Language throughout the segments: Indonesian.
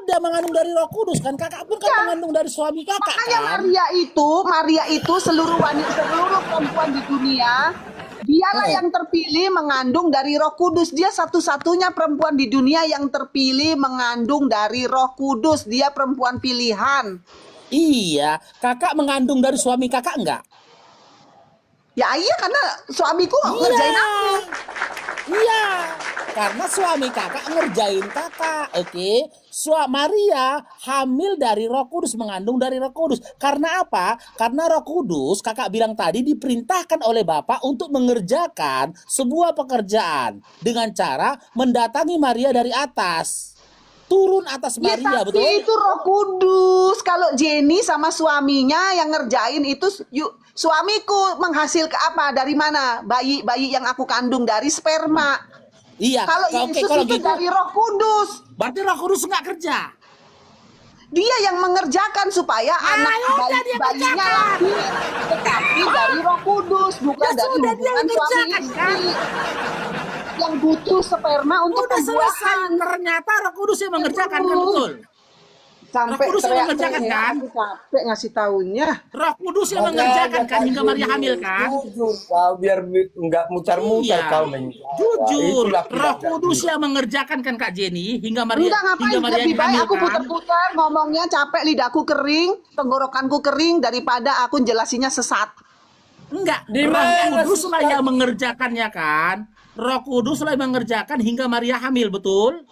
ada mengandung dari Roh Kudus kan? Kakak pun kan Ya, mengandung dari suami kakak makanya kan? Maria itu seluruh perempuan di dunia, dialah yang terpilih mengandung dari Roh Kudus. Dia satu-satunya perempuan di dunia yang terpilih mengandung dari Roh Kudus. Dia perempuan pilihan. Iya, kakak mengandung dari suami kakak enggak? Ya iya, karena suamiku Iya, ngerjain aku. iya. Karena suami kakak ngerjain kakak, oke? Maria hamil dari Roh Kudus, mengandung dari Roh Kudus. Karena apa? Karena Roh Kudus, kakak bilang tadi, diperintahkan oleh Bapa untuk mengerjakan sebuah pekerjaan dengan cara mendatangi Maria dari atas. Turun atas Ya Maria, tapi betul? itu Roh Kudus. Kalau Jenny sama suaminya yang ngerjain itu, suamiku menghasilkan apa? Dari mana? Bayi yang aku kandung dari sperma. Iya, Kalau oke Yesus kalau itu gitu, dari Roh Kudus. berarti Roh Kudus nggak kerja. Dia yang mengerjakan supaya anak Ya udah dia bayinya kerjakan. lahir. Tetapi dari Roh Kudus, bukan Ya dari sudah dia hubungan suami mengerjakan kan? istri. Yang butuh sperma untuk Udah selesai. pembuahan. Ternyata Roh Kudus yang mengerjakan kan, betul? Sampai Roh Kudus yang mengerjakan teriak-teriak, kan? aku capek ngasih tahunya. Roh Kudus yang Makanya mengerjakan kan Kak hingga Maria Jenny, hamil kan? jujur kau biar nggak mutar-mutar Iya, kau menjawab. jujur. Itulah Roh tidak Kudus jadi. yang mengerjakan kan Kak Jenny hingga Enggak, ngapain, Maria lebih baik hamil aku kan? putar-putar ngomongnya, capek, lidahku kering, tenggorokanku kering, daripada aku jelasinnya sesat. Enggak, Di Roh mana Kudus lah sih? yang mengerjakannya kan? Roh Kudus lah yang mengerjakan hingga Maria hamil, betul?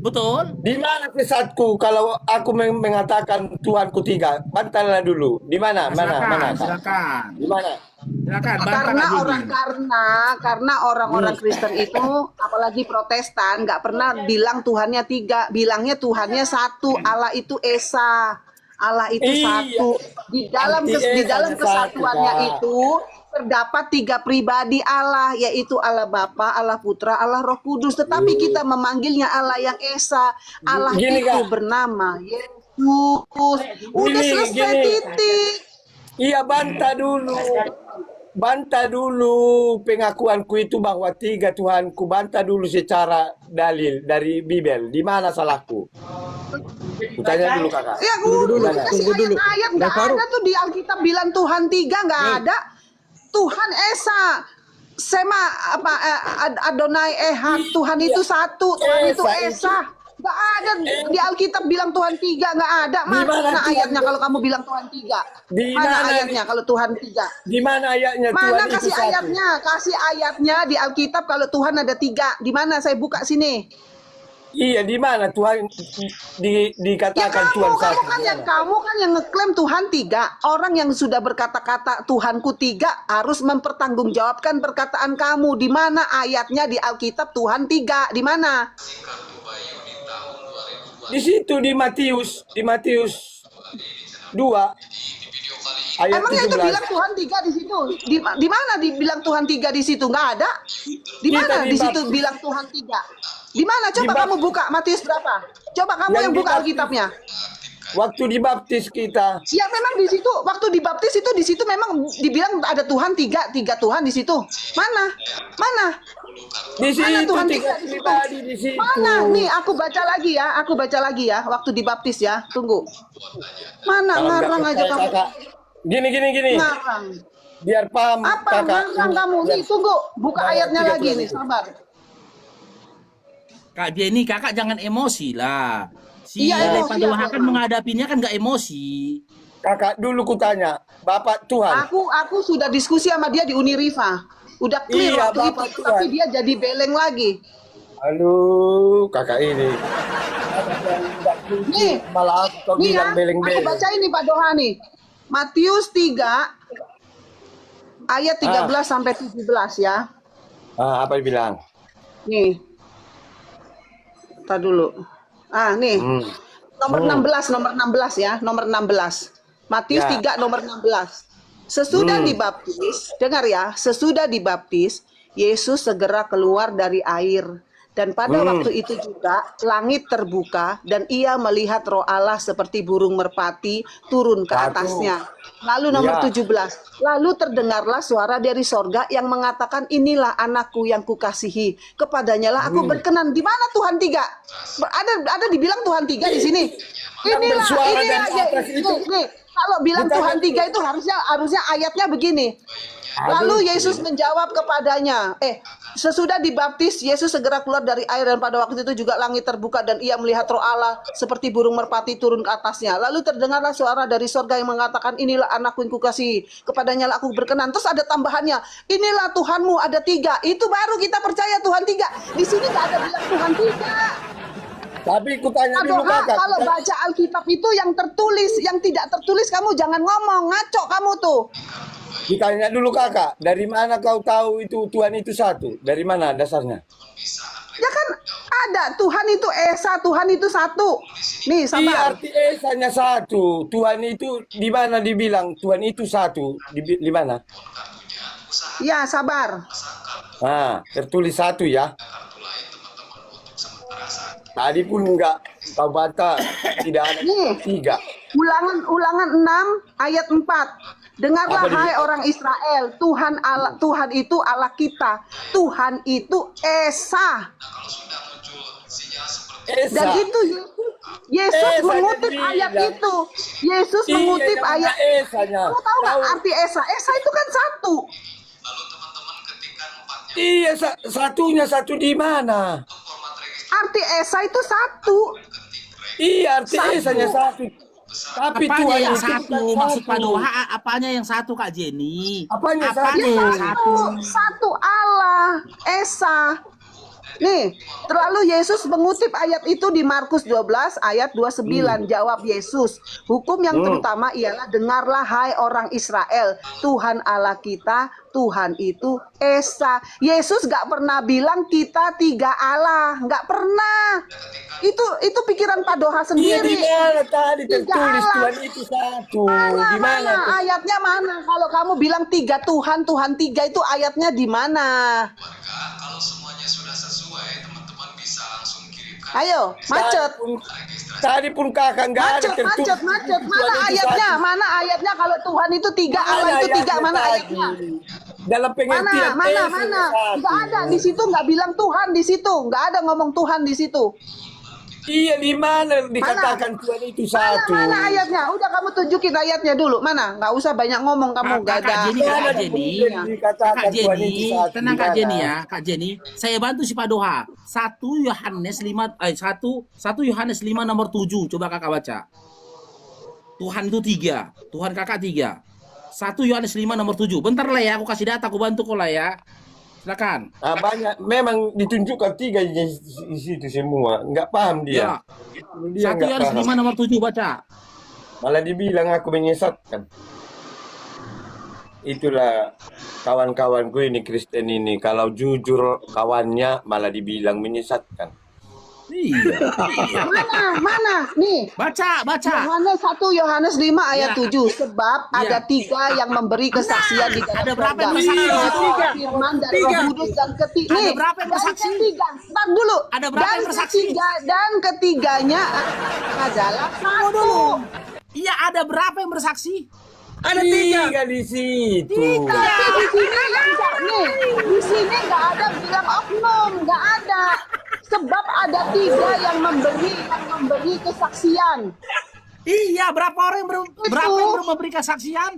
Betul? Di mana kesatku kalau aku mengatakan Tuhanku tiga? Bantallah dulu. Di mana? Mana? Silakan, Mana? Kak? silakan. Di mana? Silakan, bantah Karena Kak Jenny. karena orang-orang Kristen itu, apalagi Protestan, nggak pernah bilang Tuhannya tiga, bilangnya Tuhannya satu. Allah itu esa, Allah itu Iya. satu. Di dalam Esanya kesatuannya satu, Kak. itu terdapat tiga pribadi Allah, yaitu Allah Bapa, Allah Putra, Allah Roh Kudus. Tetapi kita memanggilnya Allah yang esa. Allah Gini, itu Kak. bernama Yesus. Udah Gini, selesai, gini. titik. Iya, bantah dulu. Bantah dulu pengakuanku itu bahwa tiga Tuhanku. Bantah dulu secara dalil dari Bibel. Di mana salahku? Kutanya dulu kakak. Ya udah kasih ayat-ayat, nggak ada tuh di Alkitab bilang Tuhan tiga, nggak ada. Tuhan Esa, Sema apa Adonai Ehad, Tuhan itu satu, Tuhan itu Esa. Nggak ada di Alkitab bilang Tuhan tiga, nggak ada. Di mana Mana Tuhan? ayatnya kalau kamu bilang Tuhan tiga? Di Mana mana? ayatnya kalau Tuhan tiga? Di mana ayatnya Mana Tuhan itu kasih satu? ayatnya? Kasih ayatnya di Alkitab kalau Tuhan ada tiga. Di mana? Saya buka sini. Iya, di mana Tuhan Ya dikatakan Tuhan satu? kamu kan yang ngeklaim Tuhan tiga. Orang yang sudah berkata-kata Tuhanku tiga harus mempertanggungjawabkan perkataan kamu. Di mana ayatnya di Alkitab Tuhan tiga? Di mana? Di situ di Matius 2 ayat Emangnya itu 17. bilang Tuhan tiga di situ? Di mana dibilang Tuhan tiga di situ? Nggak ada. Di Kita mana di situ dibaptis. bilang Tuhan tiga? Di mana? Coba Dibaptis. kamu buka Matius berapa? Coba kamu Yang yang buka dibaptis. Alkitabnya. Waktu dibaptis kita. Ya memang di situ waktu dibaptis itu di situ memang dibilang ada Tuhan tiga Tuhan di situ. Mana? Mana? Di situ Tuhan tiga tiga di situ? pribadi di situ. Mana? Nih aku baca lagi ya. Waktu dibaptis ya. Tunggu. Mana Kalau nggak ngarang aja percaya, kamu? kakak. Gini. Ngarang. Biar paham Apa kakak. ngarang kamu? Nih tunggu. Buka Ayat ayatnya 30. lagi nih. Sabar. Kak Jenny, kakak jangan emosi lah. Si Iya, emosi Padua aku kan emang. menghadapinya kan nggak emosi. Kakak dulu kutanya, Bapak Tuhan. Aku sudah diskusi sama dia di Uniriva. Udah clear Iya, waktu Bapak itu. Tuhan. Tapi dia jadi beleng lagi. Aduh, kakak ini. Nih, Malah kau nih ya, bilang aku beleng-beleng. baca ini Pak Doha nih. Matius 3 ayat 13 sampai 17 ya. Apa yang bilang? Nih. Tar dulu. Nih. Nomor 16 ya, nomor 16. Matius Ya. 3 nomor 16. Sesudah dibaptis, dengar ya, sesudah dibaptis, Yesus segera keluar dari air. Dan pada waktu itu juga langit terbuka dan ia melihat roh Allah seperti burung merpati turun ke Satu. atasnya. Lalu nomor Iya. 17. Lalu terdengarlah suara dari sorga yang mengatakan, inilah anakku yang kukasihi. Kepadanya lah aku berkenan. Di mana Tuhan tiga? Ada dibilang Tuhan tiga di sini. Yang bersuara dari atas itu. Nih. Kalau bilang Kita Tuhan kan- tiga itu harusnya ayatnya begini. Lalu Yesus menjawab kepadanya, sesudah dibaptis, Yesus segera keluar dari air dan pada waktu itu juga langit terbuka dan ia melihat roh Allah seperti burung merpati turun ke atasnya. Lalu terdengarlah suara dari sorga yang mengatakan, inilah anakku yang kukasihi, kepadanya lah aku berkenan. Terus ada tambahannya, inilah Tuhanmu ada tiga. Itu baru kita percaya Tuhan tiga. Di sini nggak ada bilang Tuhan tiga. Tapi ku tanya dulu Adoha, kakak. kalau baca Alkitab itu yang tertulis, yang tidak tertulis kamu jangan ngomong, ngaco kamu tuh. Ditanya dulu kakak, dari mana kau tahu itu Tuhan itu satu? Dari mana dasarnya? Ya kan ada, Tuhan itu Esa, Tuhan itu satu. Nih, Iya, sabar. arti esanya satu. Tuhan itu di mana dibilang Tuhan itu satu? Di mana? Ya, sabar. Nah, tertulis satu ya. Tadi pun enggak kau baca tidak ada Nih. tiga. Ulangan 6 ayat 4. Dengarlah Apa dia? hai orang Israel, Tuhan itu Allah kita. Tuhan itu Esa. Esa. Dan itu Yesus Esa mengutip dia ayat bilang. itu. Yesus Iya, mengutip yang ayat. mana esanya? Kamu tahu nggak Tahu. arti Esa? Esa itu kan satu. Iya, satunya satu di mana? Arti Esa itu satu. Iya, arti Satu. esanya satu. Tapi Apanya Tuhan yang itu satu? bukan Maksud satu. Pak Doha, apanya yang satu Kak Jenny? Apanya Apanya satu? yang satu? Satu Allah, Esa. Nih, terlalu Yesus mengutip ayat itu di Markus 12 ayat 29. Jawab Yesus, hukum yang terutama ialah dengarlah hai orang Israel, Tuhan Allah kita, Tuhan itu Esa. Yesus gak pernah bilang kita tiga Allah, gak pernah. Itu pikiran Pak Doha Iya, sendiri. di mana tadi Tiga tertulis Allah. Tuhan itu satu? Mana, Di mana? mana ayatnya mana? Kalau kamu bilang tiga Tuhan, Tuhan tiga itu ayatnya di mana? Kalau semuanya sudah sesuai, teman-teman bisa langsung kirimkan. Ayo, macet. Tadi pun kakak nggak ada Macet, tertulis. macet, macet. Tuhan Mana itu ayatnya? satu. Mana ayatnya kalau Tuhan itu tiga, Allah itu tiga? Mana tadi? ayatnya? Dalam pengertian Mana? Esa Mana? satu. Nggak ada di situ, nggak bilang Tuhan di situ, nggak ada ngomong Tuhan di situ. Iya, di mana dikatakan Tuhan itu satu? Mana ayatnya? Udah kamu tunjukin ayatnya dulu. Mana? Nggak usah banyak ngomong kamu, nggak Kak ada. Jenny, Mana Kak Jenny, kemudian dikatakan Kak Tuhan Jenny, itu satu? tenang Kak Di Jenny mana? ya, Kak Jenny. Saya bantu si Pak Doha. 1 Yohanes 5 nomor 7. Coba Kakak baca. Tuhan itu 3, Tuhan Kakak 3. 1 Yohanes 5 nomor 7. Bentar lah ya, aku kasih data, aku bantu kok lah ya. Silakan. Nah, banyak memang ditunjukkan tiga di situ semua. Nggak paham dia. Dia 1 nggak Yohanes paham. 5 nomor 7 baca. Malah dibilang aku menyesatkan. Itulah kawan-kawanku ini Kristen ini. Kalau jujur kawannya malah dibilang menyesatkan. Iya. Mana? Nih. Baca. Yohanes 1 Yohanes 5 ayat Ya. 7. Sebab Ya. ada 3 yang memberi kesaksian di dalam Ada berapa surga. yang bersaksi? Yaitu Firman dari Roh Kudus dan ketiga. Ada berapa yang bersaksi? Ntar dulu. Ada berapa yang bersaksi? Dan ketiganya adalah satu. Iya, ada berapa yang bersaksi? Ada tiga di situ. Tapi di sini enggak nih. Di sini nggak ada bilang oknum, nggak ada. Sebab ada 3 yang memberi kesaksian. Iya, berapa orang yang memberi kesaksian?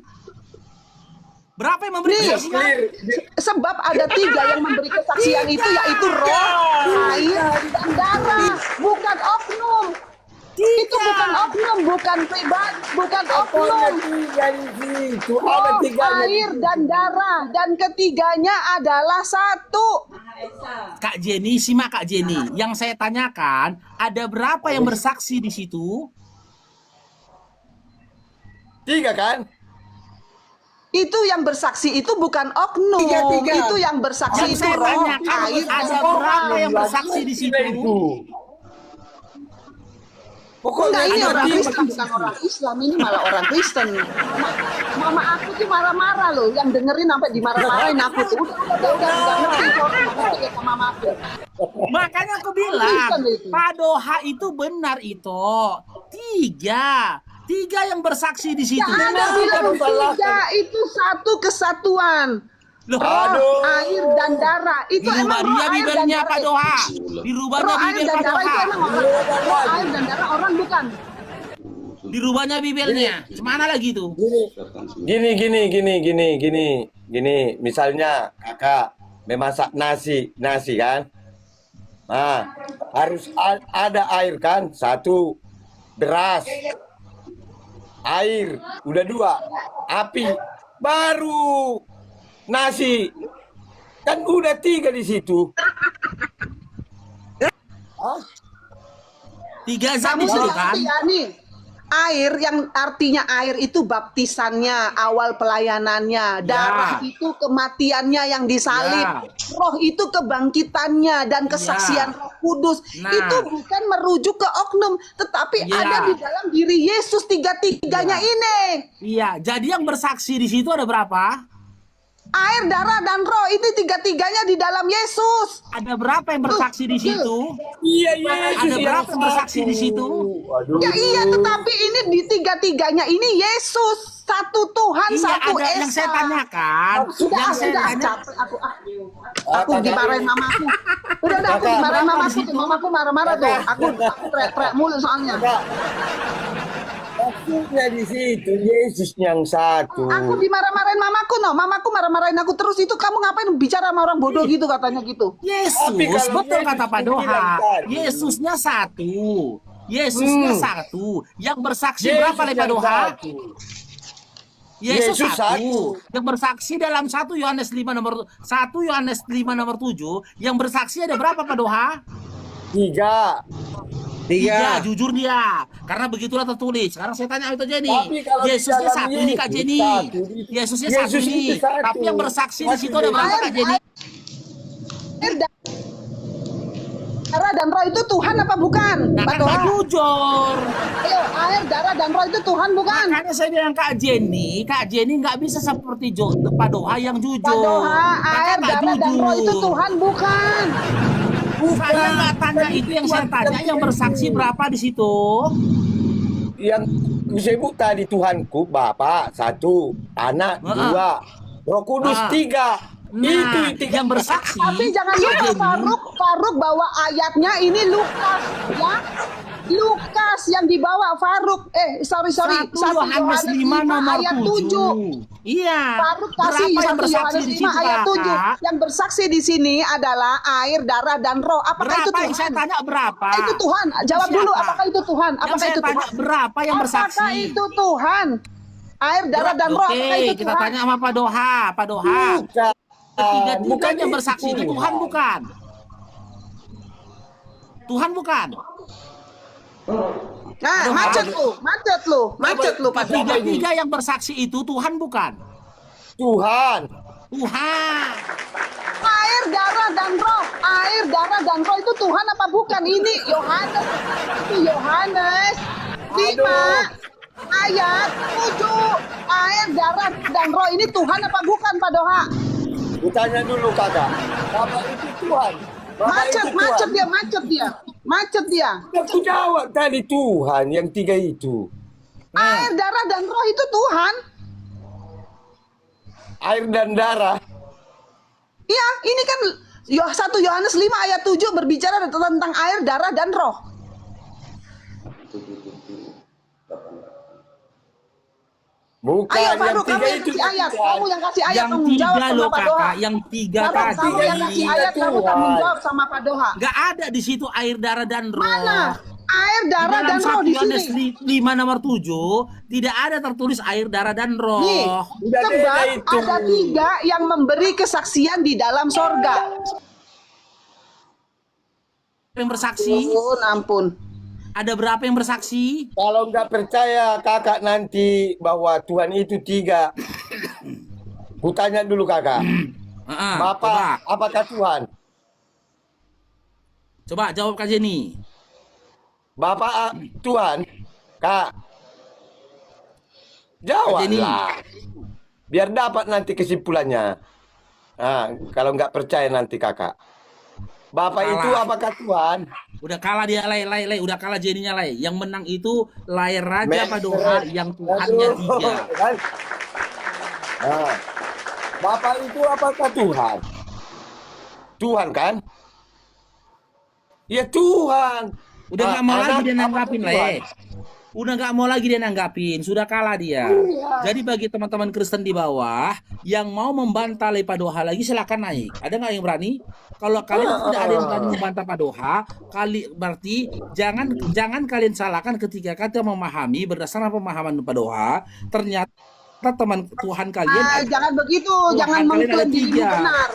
Berapa yang memberi Nih, kesaksian? Clear. sebab ada 3 yang memberi kesaksian itu yaitu roh, air, dan darah. Bukan oknum. Itu bukan oknum, bukan pribadi, bukan Pokoknya oknum. tiga di situ. Ada Roh, tiganya. air, dan darah. Dan ketiganya adalah satu. Kak Jenny, simak Kak Jenny. Yang saya tanyakan, ada berapa yang bersaksi di situ? Tiga kan? Itu yang bersaksi itu bukan oknum. Tiga. Itu yang bersaksi Yang itu saya roh, tanyakan, air, dan ada darah. berapa yang bersaksi di situ? Pokoknya Enggak, ini ada orang tiga. Kristen, bukan orang Islam. Ini malah orang Kristen. Mama aku tuh marah-marah loh. Yang dengerin sampai dimarah-marahin aku tuh. Udah, nggak ngerti. Nggak ngerti kata mama aku. Makanya aku bilang, Kristen itu. Pak Doha itu benar itu. Tiga yang bersaksi di situ. Nggak ada bilang tiga, itu satu kesatuan. Loh, Roh, air dan darah. Itu dirubah emang roh, dia air dan bibelnya darah. Pak Doha. Dirubahnya Roh, air bibel dan Pak darah itu Doha. emang orang. Roh, air dan darah orang bukan. Dirubahnya bibelnya. Gimana lagi tuh? Gini. Misalnya kakak memasak nasi kan. Nah, harus ada air kan? Satu, beras. Air, udah dua. Api, baru nasi. Kan udah tiga di situ. Tiga zat Kamu di situ ngerti kan? ya nih? Air yang artinya air itu baptisannya, awal pelayanannya. Darah itu kematiannya yang disalib. Ya. Roh itu kebangkitannya dan kesaksian Roh Kudus. Nah. Itu bukan merujuk ke oknum, tetapi Ya. ada di dalam diri Yesus tiga-tiganya ini. Iya, jadi yang bersaksi di situ ada berapa? Air, darah, dan roh itu tiga-tiganya di dalam Yesus. Ada berapa yang bersaksi di situ? Iya, Ada berapa yang bersaksi di situ? Waduh. Ya iya, tetapi ini di tiga-tiganya ini Yesus. Satu Tuhan, Iya, satu ada Esa. yang saya tanyakan. Sudah, Yang saya sudah, tanya, capek aku. Aku dimarahin mamaku. Udah, aku Kakak, dimarahin berapa mamaku di situ? tuh. Mamaku marah-marah tuh. Aku teriak-teriak mulu soalnya. Kakak, maksudnya di situ Yesus yang satu. Aku dimarah-marahin mamaku, no. Mamaku marah-marahin aku terus. Itu kamu ngapain bicara sama orang bodoh gitu katanya gitu. Yesus, Tapi kalau betul Yesus kata Pak bilang Doha. tadi. Yesusnya satu. Yesusnya satu. Yang bersaksi berapa Yesus nih Pak yang Doha? satu. Yesus Yesus satu. satu. Yang bersaksi dalam 1 Yohanes 5 nomor 7, yang bersaksi ada berapa Pak Doha? Tiga. Tiga, jujur dia. Karena begitulah tertulis. Sekarang saya tanya itu Jenny. Tapi kalau di Yesusnya dalam satu ini Kak Yesus Jenny. satu. Yesusnya Yesus satu ini. itu satu. Tapi yang bersaksi di situ ada Masih berapa Kak Jenny? Air, darah, dan roh itu Tuhan apa bukan? Nah, Pak kan Doha. Kak jujur. Ayo, air, darah, dan roh itu Tuhan bukan? Makanya saya bilang Kak Jenny nggak bisa seperti Pak Doha yang jujur. Pak Doha, Kakak air, nggak darah, dan roh itu jujur. Tuhan bukan? Saya nggak tanya itu, yang saya tanya yang bersaksi berapa di situ? Yang disebut tadi Tuhanku, Bapa satu, Anak dua, Roh Kudus tiga. Nah, Itu tiga. yang bersaksi. Tapi jangan lupa Faruk bawa ayatnya ini Lukas ya. Lukas yang dibawa Faruk. Sorry. 1 Yohanes 5 nomor ayat 7. Iya. Faruk kasih Berapa yang 1 bersaksi Yohanes di 5 situ, ayat 7. Kakak? Yang bersaksi di sini adalah air, darah, dan roh. Apakah itu Berapa Tuhan? yang saya tanya berapa? Itu Tuhan. Jawab Siapa? dulu, apakah itu Tuhan? Yang Apakah saya itu tanya Tuhan? berapa yang bersaksi? Apakah itu Tuhan? Air, darah, dan roh. Apakah Oke, itu kita Tuhan? tanya sama Pak Doha. Pak Doha. Bukan. Ketiga-tiganya yang bersaksi itu Tuhan bukan? Tuhan bukan? Nah, Aduh, macet lu, Pak Doha. Ketiga-tiga yang bersaksi itu Tuhan bukan? Tuhan. Tuhan. Air, darah, dan roh. Air, darah, dan roh itu Tuhan apa bukan? Ini Yohanes. Itu Yohanes 5 ayat 7. Air, darah, dan roh ini Tuhan apa bukan, Pak Doha? Kutanya dulu kakak. Bapak itu Tuhan. Bapak itu Tuhan. Macet dia. Aku jawab tadi Tuhan yang tiga itu. Air, darah, dan roh itu Tuhan. Air dan darah. Iya, ini kan 1 Yohanes 5 ayat 7 berbicara tentang air, darah, dan roh. Bukan Ayo yang Faruk, tiga kamu yang itu kasih ayat. Tuhan. Kamu yang kasih ayat. Yang Tanggung tiga jawab sama loh Pak Doha. kakak, yang tiga Faruk, tadi. kamu yang kasih ayat. Kamu Tuhan. tanggung jawab sama Pak Doha. Nggak ada di situ air, darah, dan roh. Mana? Air, Di darah, dalam dan roh 1 di Yohanes sini. 5 nomor 7 tidak ada tertulis air, darah, dan roh. Nih, Udah sebab beda itu. ada 3 yang memberi kesaksian di dalam sorga. Yang bersaksi, Ampun. ada berapa yang bersaksi? Kalau nggak percaya kakak nanti bahwa Tuhan itu tiga. Kutanya dulu kakak. Bapak, apakah Tuhan? Coba jawab Kak Jenny. Bapak Tuhan, Kak. Jawablah. Biar dapat nanti kesimpulannya. Nah, kalau nggak percaya nanti kakak. Bapak itu Kalah. apakah Tuhan? Udah kalah dia, Lay. Udah kalah Jenny-nya, Lay. Yang menang itu Lay Raja Padoha yang Tuhannya Aduh, 3. kan? Nah, Bapak itu apakah Tuhan? Tuhan kan? Ya Tuhan. Udah nggak mau lagi Anak dia apa nanggapin, Tuhan? Lay. Udah nggak mau lagi dia nanggapin, sudah kalah dia. Jadi bagi teman-teman Kristen di bawah yang mau membantah Lay Padoha lagi, silakan naik. Ada nggak yang berani? Kalau kalian tidak ada yang berani membantah Padoha, berarti jangan kalian salahkan ketika kalian memahami berdasarkan pemahaman Padoha, ternyata teman Tuhan kalian Jangan begitu, Tuhan jangan kalian mengklaim ada dirimu 3. benar.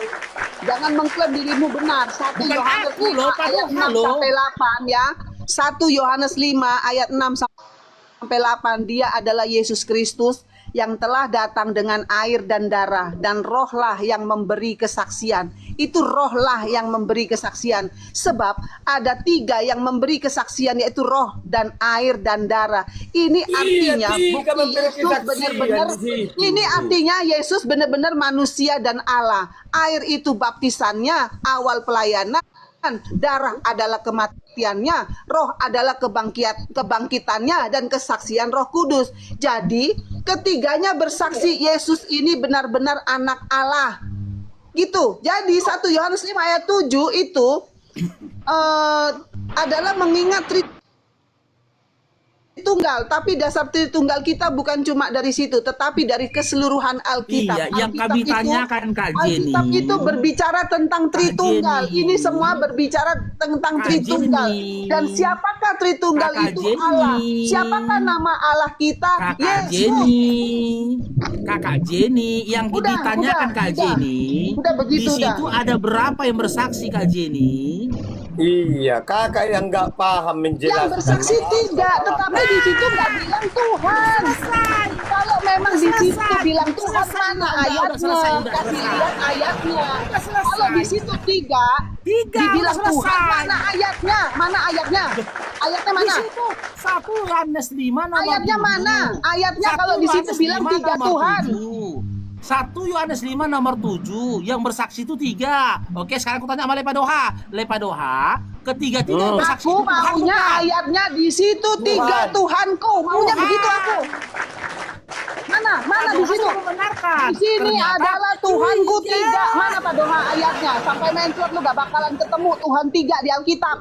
Jangan mengklaim dirimu benar. 1 Bukan Yohanes aku 5 loh, ayat Padoha 6 loh. sampai 8 ya. 1 Yohanes 5 ayat 6 sampai 8, dia adalah Yesus Kristus yang telah datang dengan air dan darah, dan rohlah yang memberi kesaksian. Itu rohlah yang memberi kesaksian. Sebab ada 3 yang memberi kesaksian, yaitu roh dan air dan darah. Ini artinya tiga bukti memberi Yesus kesaksian benar-benar, di situ. ini artinya Yesus benar-benar manusia dan Allah. Air itu baptisannya, awal pelayanan. Darah adalah kematiannya, roh adalah kebangkitannya, dan kesaksian Roh Kudus. Jadi ketiganya bersaksi Yesus ini benar-benar anak Allah. Gitu. Jadi 1 Yohanes 5 ayat 7 itu adalah mengingat Tritunggal, tapi dasar Tritunggal kita bukan cuma dari situ, tetapi dari keseluruhan Alkitab. Iya, yang kami tanyakan, Kak Jenny. Alkitab itu berbicara tentang Tritunggal. Jenny. Ini semua berbicara tentang Kak Tritunggal. Jenny. Dan siapakah Tritunggal Kakak itu? Jenny. Allah. Siapakah nama Allah kita? Kakak Yesus. Jenny, yang Udah, ditanyakan Kak udah. Jenny, Udah begitu, di situ ada berapa yang bersaksi Kak Jenny? Iya, kakak yang nggak paham menjelaskan. Yang bersaksi 3, tetapi di situ nggak bilang Tuhan. Kalau memang di situ bilang Tuhan, mana ayatnya? Kasih lihat ayatnya. Kalau di situ 3, dibilang udah Tuhan, selesai. mana ayatnya? Mana ayatnya? Ayatnya Di mana? situ 1 Yohanes 5 nomor Ayatnya 7. mana? Ayatnya 1 kalau di situ Yohanes bilang 5 3 nomor Tuhan. 7. 1 Yohanes 5 nomor 7 yang bersaksi itu 3. Oke, sekarang aku tanya sama Lepadoha, ketiga-tiga yang bersaksi Aku itu Tuhan maunya bukan? ayatnya di situ 3 Tuhanku. Maunya Tuhan. begitu aku. Mana di Padoha situ? itu membenarkan. Di sini Ternyata adalah Tuhanku 3. tiga. Mana Padoha ayatnya? Sampai mencret lu gak bakalan ketemu Tuhan 3 di Alkitab.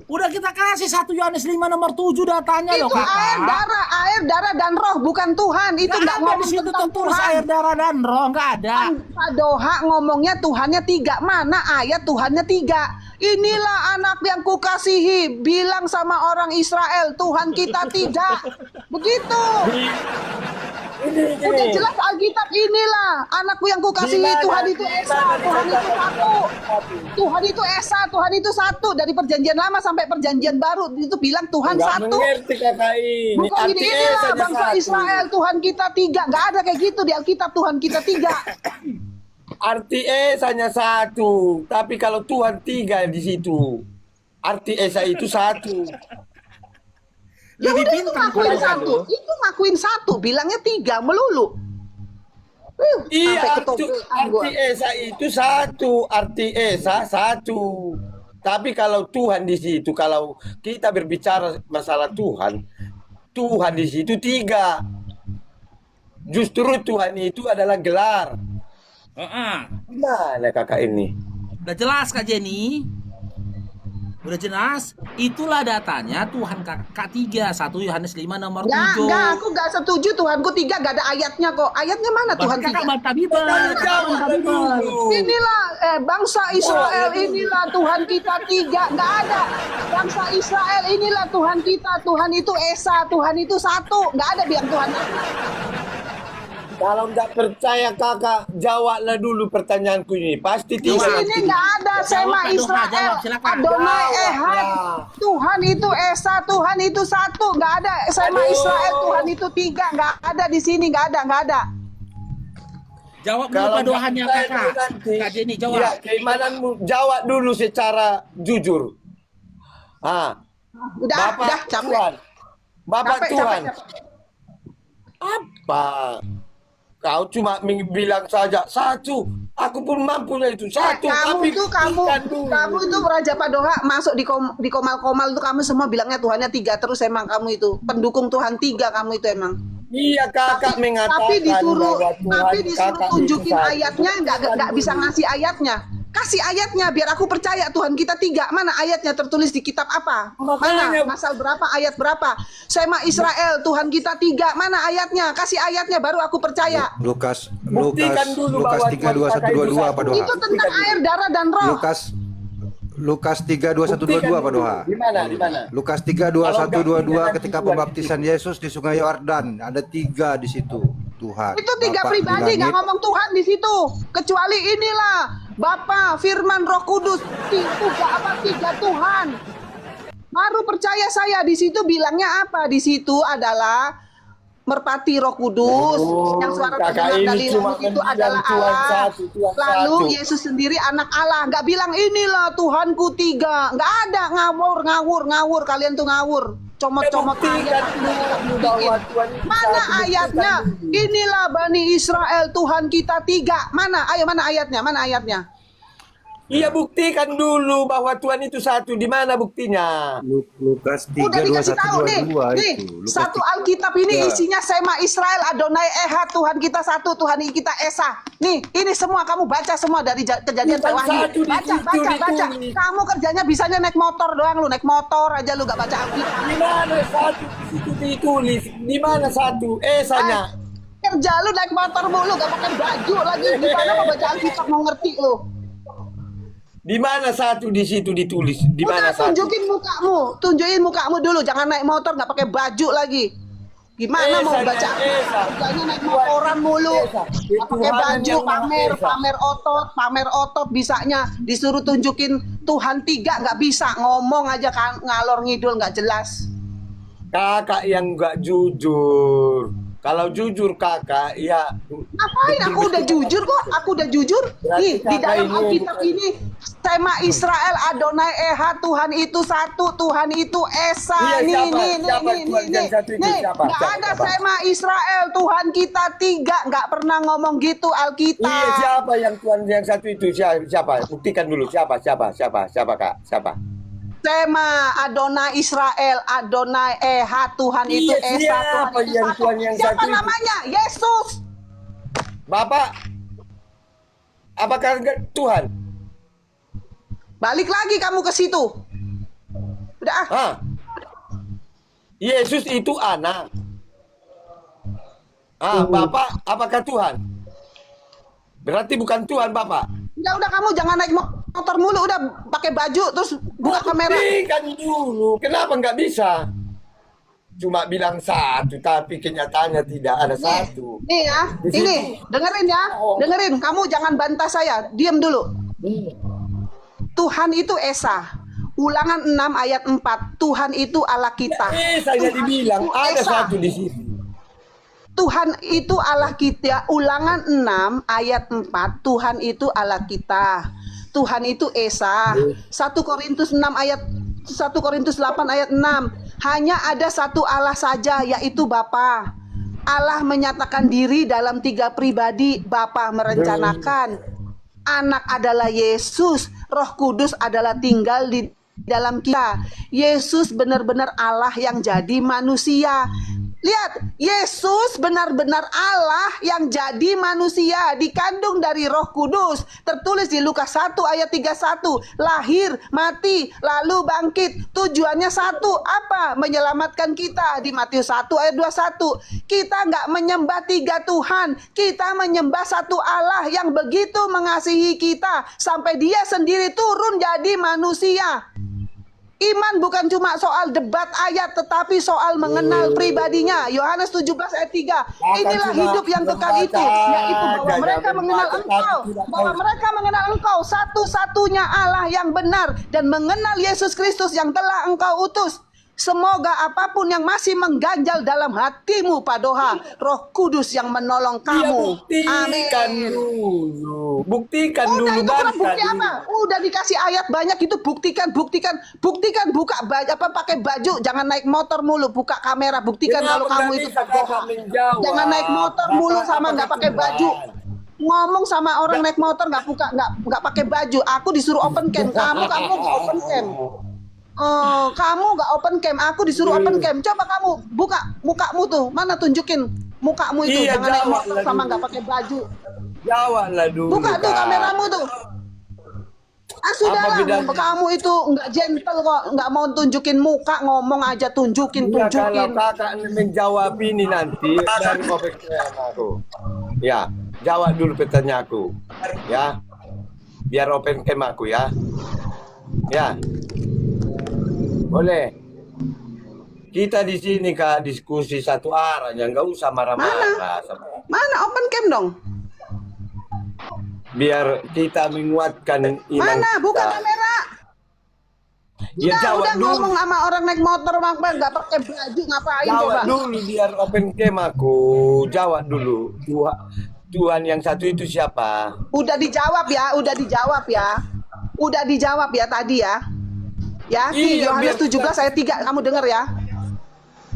Udah kita kasih 1 Yohanes 5 nomor 7 datanya loh Itu air kakak. darah dan roh, bukan Tuhan. Itu Nggak nggak ada di ngomong situ tentang tertulis Tuhan. air darah dan roh, nggak ada. Padoha ngomongnya Tuhannya 3. Mana ayat Tuhannya 3? Inilah anak yang kukasihi. Bilang sama orang Israel, Tuhan kita 3. Begitu. Udah jelas Alkitab, inilah anakku yang kukasihi. Gimana? Tuhan itu Esa, Tuhan itu satu. Tuhan itu Esa, Tuhan itu satu. Dari perjanjian lama sampai perjanjian baru itu bilang Tuhan Nggak satu. mengerti kakak ini. Bukan gini, Arti inilah saja bangsa satu. Israel, Tuhan kita 3. Nggak ada kayak gitu di Alkitab, Tuhan kita 3. Arti hanya 1, tapi kalau Tuhan 3 di situ. Arti Esa itu 1. Ya Lebih udah itu pintar ngakuin kau, 1. loh. Itu ngakuin 1, bilangnya 3 melulu. Iya, sampai arti ketoprak gua. Esa itu 1. Arti Esa 1. Tapi kalau Tuhan di situ, kalau kita berbicara masalah Tuhan di situ 3. Justru Tuhan itu adalah gelar. Gimana kakak ini? Udah jelas Kak Jenny? Udah jelas? Itulah datanya Tuhan K3, 1 Yohanes 5 nomor 7. Enggak, aku nggak setuju Tuhanku 3, gak ada ayatnya kok. Ayatnya mana Tuhan Kakak 3? bantah Bible. Jawab dulu. Inilah bangsa Israel, inilah Tuhan kita 3. Nggak ada. Bangsa Israel, inilah Tuhan kita. Tuhan itu Esa, Tuhan itu 1. Nggak ada bilang Tuhan. Kalau nggak percaya kakak, jawablah dulu pertanyaanku ini. Pasti Di tidak. sini nggak ada Sema Jawab, Israel, jawab, silakan. Adonai Jawab, Ehad. ya. Tuhan itu Esa, Tuhan itu 1. Nggak ada Sema Aduh. Israel, Tuhan itu 3. Nggak ada di sini, nggak ada. Jawab dulu Kalau padohannya nggak kakak. percaya nanti, Kak Jenny jawab. Ya, keimananmu jawab dulu secara jujur. Udah, Bapak capek. Tuhan. Bapak Capek, Tuhan. capek. Apa? Kau cuma bilang saja satu. Aku pun mampunya itu satu. Kamu Tapi itu buktikan dulu. kamu itu Raja Padoha masuk di komal-komal itu kamu semua bilangnya Tuhannya 3 terus, emang kamu itu pendukung Tuhan 3 kamu itu emang. Iya, kakak mengatakan Tapi disuruh bahwa Tuhan kakak tunjukin itu satu. ayatnya, nggak bisa ngasih ayatnya. Kasih ayatnya biar aku percaya Tuhan kita 3. Mana ayatnya tertulis di kitab apa? Makanya- Mana pasal berapa, ayat berapa? Sema Israel Tuhan kita 3. Mana ayatnya? Kasih ayatnya baru aku percaya. Lukas Buktikan dulu bahwa 3:21-22 Pak Doha. Itu tentang air, darah dan roh. Lukas 3:21-22 Pak Doha. Di mana? Di mana? Lukas 3:21-22 Kalau ketika nggak pembaptisan Yesus di Sungai Yordan, ada 3 di situ. Tuhan. Itu 3 Bapa di pribadi, nggak langit. ngomong Tuhan di situ. Kecuali inilah Bapa, Firman, Roh Kudus. Itu apa 3 Tuhan. Baru percaya saya di situ bilangnya apa? Di situ adalah merpati Roh Kudus yang suara kakak terdengar ini dari cuma langit itu mendiam adalah Tuhan Allah. satu, Tuhan Lalu satu. Yesus sendiri anak Allah. Nggak bilang inilah Tuhanku 3. Nggak ada, ngawur. Kalian tuh ngawur. Comot-comot Buktikan ayat. dulu bahwa Tuhan itu Mana satu. ayatnya? Inilah Bani Israel Tuhan kita 3. Mana? Ayo, mana ayatnya? Mana ayatnya? Iya, buktikan dulu bahwa Tuhan itu satu. Di mana buktinya? Lukas Udah dikasih tahu nih. 3:21-22 Nih, itu. Lukas satu Alkitab ini 3. isinya Sema Israel Adonai Ehad, Tuhan kita 1, Tuhan kita Esa. Nih, ini semua kamu baca semua dari Kejadian Bukan sampai Wahyu. satu di Baca, situ, baca. ditulis. Kamu kerjanya bisanya naik motor doang, lu naik motor aja lu gak baca Alkitab. Di mana satu? Di situ ditulis. Di mana satu? Esanya. Kerja lu naik motor mulu, gak pakai baju lagi. Gimana mau baca Alkitab mau ngerti lu? Di mana satu di situ ditulis? Di mana Udah, satu? tunjukin mukamu dulu, jangan naik motor nggak pakai baju lagi. Gimana mau Esanya, baca? Esa. Kerjanya naik motoran mulu, Esa. nggak pakai Tuhan baju, yang Maha pamer otot bisanya, disuruh tunjukin Tuhan 3 nggak bisa, ngomong aja kan ngalor ngidul nggak jelas. Kakak yang nggak jujur. Kalau jujur kakak, ya. Ngapain? Aku udah jujur kok, Berarti Nih, di kakak dalam ini Alkitab bukan- ini Tema Israel Adonai Ehad, Tuhan itu 1, Tuhan itu Esa. Iya, Nih, siapa? nih, Siapa nih, Tuhan nih, yang nih. satu itu? Nih, Siapa? nggak Siapa? ada Siapa? Tema Israel, Tuhan kita 3, nggak pernah ngomong gitu Alkitab. Iya, siapa yang Tuhan yang satu itu? Siapa? Buktikan dulu. Siapa, Kak? Siapa? Tema Adonai Israel, Adonai Ehad, Tuhan itu Iya, Esa, siapa Tuhan itu yang 1. Tuhan yang Siapa satu itu? namanya? Yesus. Bapak, apakah enggak Tuhan? Balik lagi kamu ke situ. Udah ah. Hah? Yesus itu anak. Bapak, apakah Tuhan? Berarti bukan Tuhan, Bapak. Udah kamu jangan naik motor mulu, udah pakai baju terus buka kamera. Buktikan dulu. Kenapa nggak bisa? Cuma bilang satu, tapi kenyataannya tidak ada satu. Nih ya, Di situ. ini dengerin ya, Oh. dengerin. Kamu jangan bantah saya, diam dulu. Tuhan itu Esa. Ulangan 6 ayat 4. Tuhan itu Allah kita. Saya dibilang itu ada Esa. satu di situ. Tuhan itu Allah kita. Ulangan 6 ayat 4. Tuhan itu Allah kita. Tuhan itu Esa. 1 Korintus 6 ayat 1 Korintus 8 ayat 6. Hanya ada satu Allah saja, yaitu Bapa. Allah menyatakan diri dalam 3 pribadi. Bapa merencanakan. Anak adalah Yesus. Roh Kudus adalah tinggal di dalam kita. Yesus benar-benar Allah yang jadi manusia. Lihat, Yesus benar-benar Allah yang jadi manusia, dikandung dari Roh Kudus. Tertulis di Lukas 1 ayat 31, lahir, mati, lalu bangkit. Tujuannya satu, apa? Menyelamatkan kita. Di Matius 1 ayat 21. Kita nggak menyembah 3 Tuhan, kita menyembah satu Allah yang begitu mengasihi kita sampai Dia sendiri turun jadi manusia. Iman bukan cuma soal debat ayat, tetapi soal mengenal pribadinya. Yohanes 17 ayat 3. Inilah hidup yang kekal itu, yaitu bahwa mereka mengenal Engkau, bahwa mereka mengenal Engkau satu-satunya Allah yang benar, dan mengenal Yesus Kristus yang telah Engkau utus. Semoga apapun yang masih mengganjal dalam hatimu, Padoha, Roh Kudus yang menolong Iya, kamu. buktikan Amin. dulu. Buktikan Udah dulu, itu kurang bantah bukti dulu. apa? Udah dikasih ayat banyak itu buktikan, buka baju apa pakai baju, jangan naik motor mulu, buka kamera, buktikan kalau Kenapa kamu nggak itu bisa Padoha. kakak menjawab? Jangan naik motor mulu Bapak sama apa nggak pakai Tuhan? baju. Ngomong sama orang naik motor nggak pakai baju. Aku disuruh open cam, kamu nggak open cam. Oh, kamu nggak open cam, aku disuruh open cam. Coba kamu buka mukamu tuh, mana tunjukin mukamu itu, Iya, jangan naik jawab motor lah sama dulu. nggak pakai baju. Jawablah dulu, Buka tuh Kak. kameramu tuh. Ah sudahlah, bedanya? kamu itu nggak gentle kok, nggak mau tunjukin muka, ngomong aja tunjukin. Iya, kalau kakak menjawab ini nanti dari Opek aku. Ya, jawab dulu pertanyaan aku. Ya, biar open cam aku ya. Ya, boleh. Kita di sini Kak diskusi satu arah, ya nggak usah marah-marah. Mana open cam dong? Biar kita menguatkan iman Mana? Buka kita. kamera. Ya jawab Udah dulu. ngomong sama orang naik motor nggak pakai baju ngapain Jawab coba? dulu biar open cam aku. Jawab dulu. Tuhan yang satu itu siapa? Udah dijawab ya, udah dijawab ya tadi ya. Ya, di Iya, Yohanes biar 17 ayat 3 kamu dengar ya.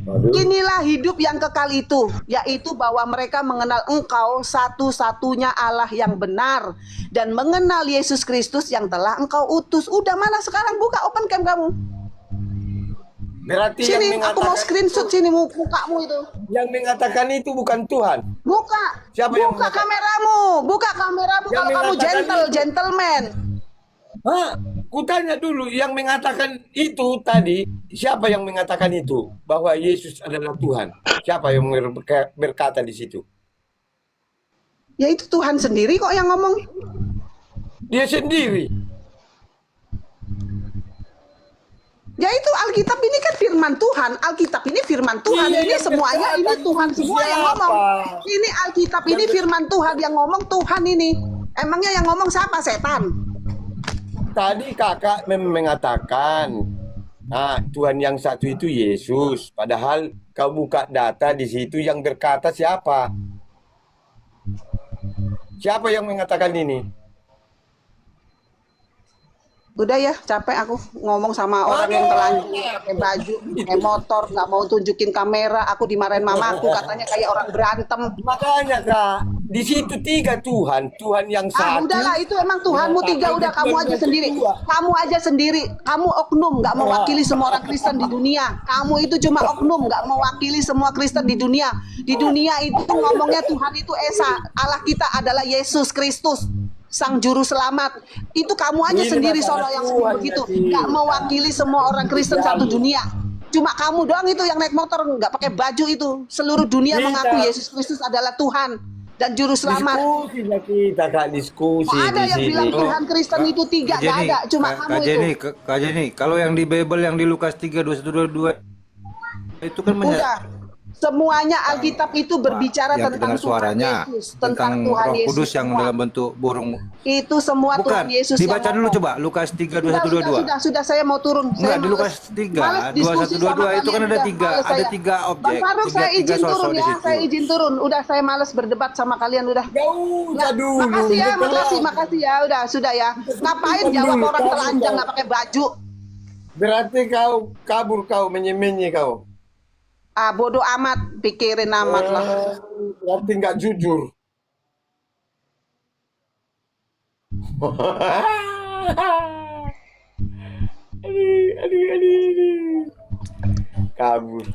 Aduh. Inilah hidup yang kekal itu, yaitu bahwa mereka mengenal Engkau satu-satunya Allah yang benar dan mengenal Yesus Kristus yang telah Engkau utus. Udah mana sekarang buka open cam kamu. Berarti Sini yang aku mau mengatakan screenshot sini mukamu itu. yang mengatakan itu bukan Tuhan. Buka. Siapa yang buka mengatakan? kameramu, buka kameramu Yang kalau kamu mengatakan itu. gentleman. Hah? Kutanya dulu yang mengatakan itu tadi, siapa yang mengatakan itu bahwa Yesus adalah Tuhan? Siapa yang berkata di situ? Ya itu Tuhan sendiri kok yang ngomong. Dia sendiri. Ya itu Alkitab ini kan firman Tuhan. Alkitab ini firman Tuhan. Iya, Ini yang semuanya ini berkata Tuhan itu semua yang siapa? ngomong. Ini Alkitab ini firman Tuhan yang ngomong Tuhan ini. Emangnya yang ngomong siapa? Setan. Tadi kakak mengatakan, nah Tuhan yang satu itu Yesus. Padahal kau buka data di situ yang berkata siapa? Siapa yang mengatakan ini? Udah ya, capek aku ngomong sama orang yang telanjang pakai baju, pakai motor, nggak mau tunjukin kamera. Aku dimarahin mamaku, katanya kayak orang berantem. Makanya kak, di situ tiga Tuhan, Tuhan yang Ah satu. udahlah, itu emang Tuhanmu tiga, udah kamu aja sendiri. Kamu aja sendiri, kamu oknum, nggak mewakili semua orang Kristen di dunia. Kamu itu cuma oknum, nggak mewakili semua Kristen di dunia. Di dunia itu ngomongnya Tuhan itu Esa, Allah kita adalah Yesus Kristus, Sang Juru Selamat. Itu kamu aja Ini sendiri masalah sono yang Tuhan, begitu, Nati. nggak mewakili semua orang Kristen satu dunia. Cuma kamu doang itu yang naik motor nggak pakai baju itu. Seluruh dunia Tidak. mengaku Yesus Kristus adalah Tuhan dan Juru Selamat. Diskusi lah kita kak, diskusi Kok ada di yang sini. bilang Tuhan Kristen itu tiga, nggak ada, cuma kamu itu. Kak Jenny, kalau yang di Bible yang di Lukas 3 21 22 itu kan Udah, semuanya Alkitab itu berbicara yang tentang dengar suaranya, Tuhan Yesus, tentang Tuhan Roh Yesus Kudus yang semua. dalam bentuk burung. Itu semua Bukan, Tuhan Yesus yang dibaca dulu ngomong. coba Lukas 3 Sudah, 21 22. sudah, saya mau turun. Enggak, Saya di males. Lukas 3, Males diskusi 21 22 sama itu kan kalian, ada udah, tiga, males ada saya. tiga objek, Bang Faruk, saya tiga izin sosok turun di ya, situ. saya izin turun. Udah, saya males berdebat sama kalian, udah. Jauh Nggak, dulu. makasih ya, Betul. makasih ya, udah, sudah ya. Ngapain jawab Dulu, orang kamu telanjang tahu. nggak pakai baju? Berarti kau kabur, kau menyemenyi kau. Ah, bodoh amat, pikirin amat lah. Berarti nggak jujur. aduh. Kabur.